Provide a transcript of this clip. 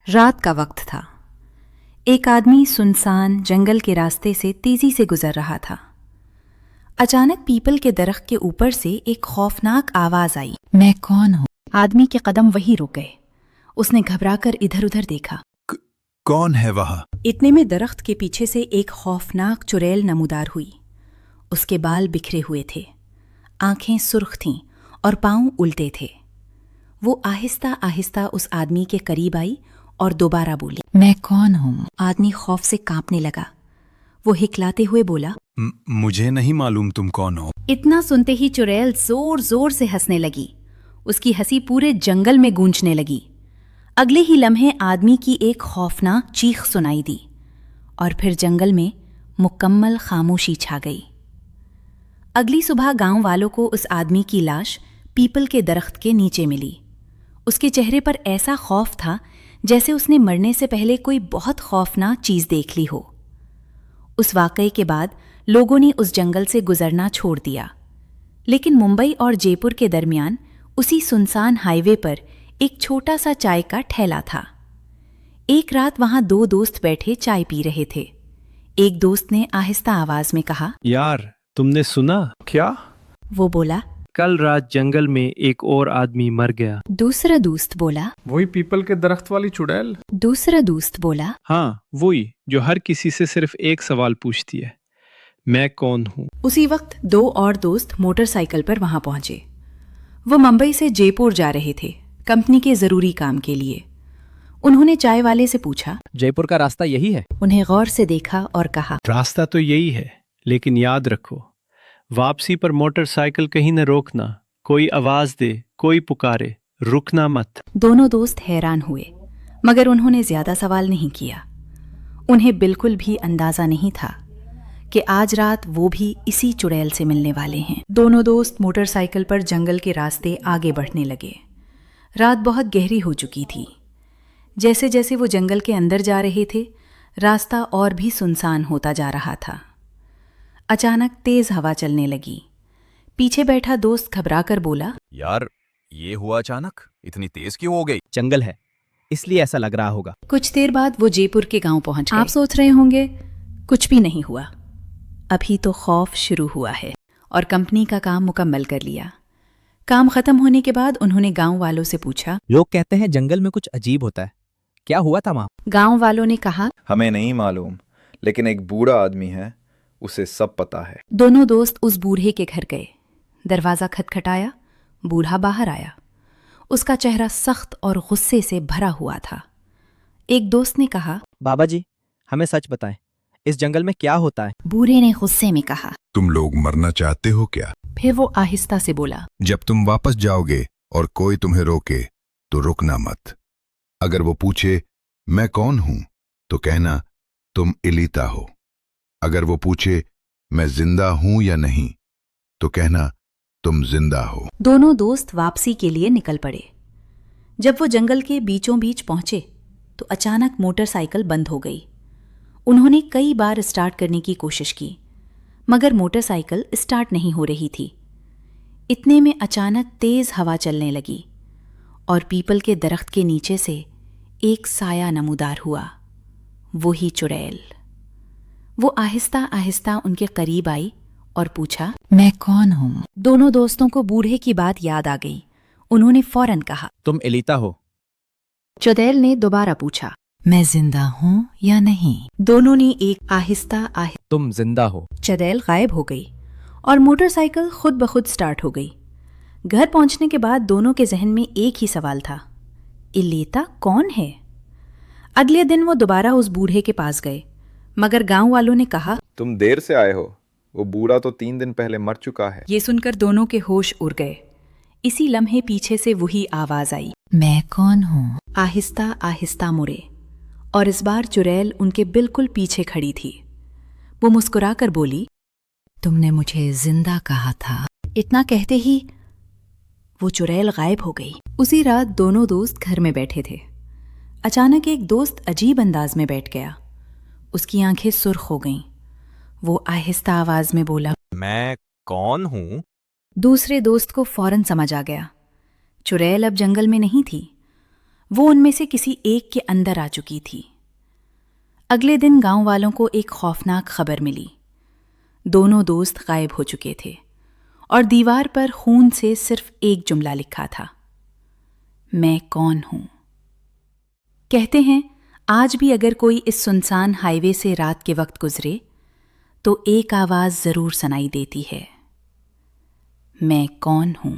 रात का वक्त था। एक आदमी सुनसान जंगल के रास्ते से तेजी से गुजर रहा था। अचानक पीपल के दरख्त के ऊपर से एक खौफनाक आवाज आई, मैं कौन हूं? आदमी के कदम वहीं रुक गए। उसने घबराकर इधर उधर देखा। कौन है वहाँ? इतने में दरख्त के पीछे से एक खौफनाक चुड़ैल नमूदार हुई। उसके बाल बिखरे हुए थे, आंखें सुर्ख थीं और पांव उल्टे थे। वो आहिस्ता आहिस्ता उस आदमी के करीब आई और दोबारा बोली, मैं कौन हूं? आदमी खौफ से कांपने लगा। वो हिकलाते हुए बोला, मुझे नहीं मालूम तुम कौन हो। इतना सुनते ही चुड़ैल जोर जोर से हंसने लगी। उसकी हंसी पूरे जंगल में गूंजने लगी। अगले ही लम्हे आदमी की एक खौफनाक चीख सुनाई दी और फिर जंगल में मुकम्मल खामोशी छा गई। अगली सुबह गांव वालों को उस आदमी की लाश पीपल के दरख्त के नीचे मिली। उसके चेहरे पर ऐसा खौफ था जैसे उसने मरने से पहले कोई बहुत खौफनाक चीज देख ली हो। उस वाकये के बाद लोगों ने उस जंगल से गुजरना छोड़ दिया। लेकिन मुंबई और जयपुर के दरमियान उसी सुनसान हाईवे पर एक छोटा सा चाय का ठेला था। एक रात वहां दो दोस्त बैठे चाय पी रहे थे। एक दोस्त ने आहिस्ता आवाज में कहा, यार तुमने सुना? क्या? वो बोला, कल रात जंगल में एक और आदमी मर गया। दूसरा दोस्त बोला, वही पीपल के दरख्त वाली चुड़ैल? दूसरा दोस्त बोला, हाँ वही, जो हर किसी से सिर्फ एक सवाल पूछती है, मैं कौन हूँ। उसी वक्त दो और दोस्त मोटरसाइकिल पर वहां पहुंचे। वो मुंबई से जयपुर जा रहे थे, कंपनी के जरूरी काम के लिए। उन्होंने चाय वाले से पूछा, जयपुर का रास्ता यही है? उन्हें गौर से देखा और कहा, रास्ता तो यही है, लेकिन याद रखो वापसी पर मोटरसाइकिल कहीं न रोकना। कोई आवाज दे, कोई पुकारे, रुकना मत। दोनों दोस्त हैरान हुए, मगर उन्होंने ज्यादा सवाल नहीं किया। उन्हें बिल्कुल भी अंदाजा नहीं था कि आज रात वो भी इसी चुड़ैल से मिलने वाले हैं। दोनों दोस्त मोटरसाइकिल पर जंगल के रास्ते आगे बढ़ने लगे। रात बहुत गहरी हो चुकी थी। जैसे जैसे वो जंगल के अंदर जा रहे थे, रास्ता और भी सुनसान होता जा रहा था। अचानक तेज हवा चलने लगी। पीछे बैठा दोस्त घबराकर बोला, यार ये हुआ अचानक, इतनी तेज क्यों हो गई? जंगल है, इसलिए ऐसा लग रहा होगा। कुछ देर बाद वो जयपुर के गांव पहुंच गए। आप सोच रहे होंगे कुछ भी नहीं हुआ। अभी तो खौफ शुरू हुआ है। और कंपनी का काम मुकम्मल कर लिया। काम खत्म होने के बाद उन्होंने गांव वालों से पूछा, लोग कहते हैं जंगल में कुछ अजीब होता है, क्या हुआ था वहां? गांव वालों ने कहा, हमें नहीं मालूम, लेकिन एक बूढ़ा आदमी है, उसे सब पता है। दोनों दोस्त उस बूढ़े के घर गए। दरवाजा खटखटाया, बूढ़ा बाहर आया। उसका चेहरा सख्त और गुस्से से भरा हुआ था। एक दोस्त ने कहा, बाबा जी हमें सच बताएं, इस जंगल में क्या होता है? बूढ़े ने गुस्से में कहा। तुम लोग मरना चाहते हो क्या? फिर वो आहिस्ता से बोला, जब तुम वापस जाओगे और कोई तुम्हें रोके तो रुकना मत। अगर वो पूछे मैं कौन हूं तो कहना तुम इलीता हो। अगर वो पूछे मैं जिंदा हूं या नहीं तो कहना तुम जिंदा हो। दोनों दोस्त वापसी के लिए निकल पड़े। जब वो जंगल के बीचों बीच पहुंचे तो अचानक मोटरसाइकिल बंद हो गई। उन्होंने कई बार स्टार्ट करने की कोशिश की, मगर मोटरसाइकिल स्टार्ट नहीं हो रही थी। इतने में अचानक तेज हवा चलने लगी और पीपल के दरख्त के नीचे से एक साया नमूदार हुआ, वही चुड़ैल। वो आहिस्ता आहिस्ता उनके करीब आई और पूछा, मैं कौन हूं? दोनों दोस्तों को बूढ़े की बात याद आ गई। उन्होंने फौरन कहा, तुम एलिता हो? चुड़ैल ने दोबारा पूछा, मैं जिंदा हूं या नहीं? दोनों ने एक आहिस्ता तुम जिंदा हो। चुड़ैल गायब हो गई और मोटरसाइकिल खुद ब खुद स्टार्ट हो गई। घर पहुंचने के बाद दोनों के जहन में एक ही सवाल था, इलीता कौन है? अगले दिन वो दोबारा उस बूढ़े के पास गए, मगर गांव वालों ने कहा, तुम देर से आए हो, वो बूढ़ा तो 3 दिन पहले मर चुका है। ये सुनकर दोनों के होश उड़ गए। इसी लम्हे पीछे से वही आवाज आई, मैं कौन हूं? आहिस्ता आहिस्ता मुड़े और इस बार चुड़ैल उनके बिल्कुल पीछे खड़ी थी। वो मुस्कुराकर बोली, तुमने मुझे जिंदा कहा था। इतना कहते ही वो चुड़ैल गायब हो गई। उसी रात दोनों दोस्त घर में बैठे थे। अचानक एक दोस्त अजीब अंदाज में बैठ गया। उसकी आंखें सुर्ख हो गईं। वो आहिस्ता आवाज में बोला, मैं कौन हूँ? दूसरे दोस्त को फौरन समझ आ गया, चुड़ैल अब जंगल में नहीं थी। वो उनमें से किसी एक के अंदर आ चुकी थी। अगले दिन गांव वालों को एक खौफनाक खबर मिली। दोनों दोस्त गायब हो चुके थे और दीवार पर खून से सिर्फ एक जुमला लिखा था, मैं कौन हूं। कहते हैं आज भी अगर कोई इस सुनसान हाईवे से रात के वक्त गुजरे तो एक आवाज जरूर सुनाई देती है, मैं कौन हूं।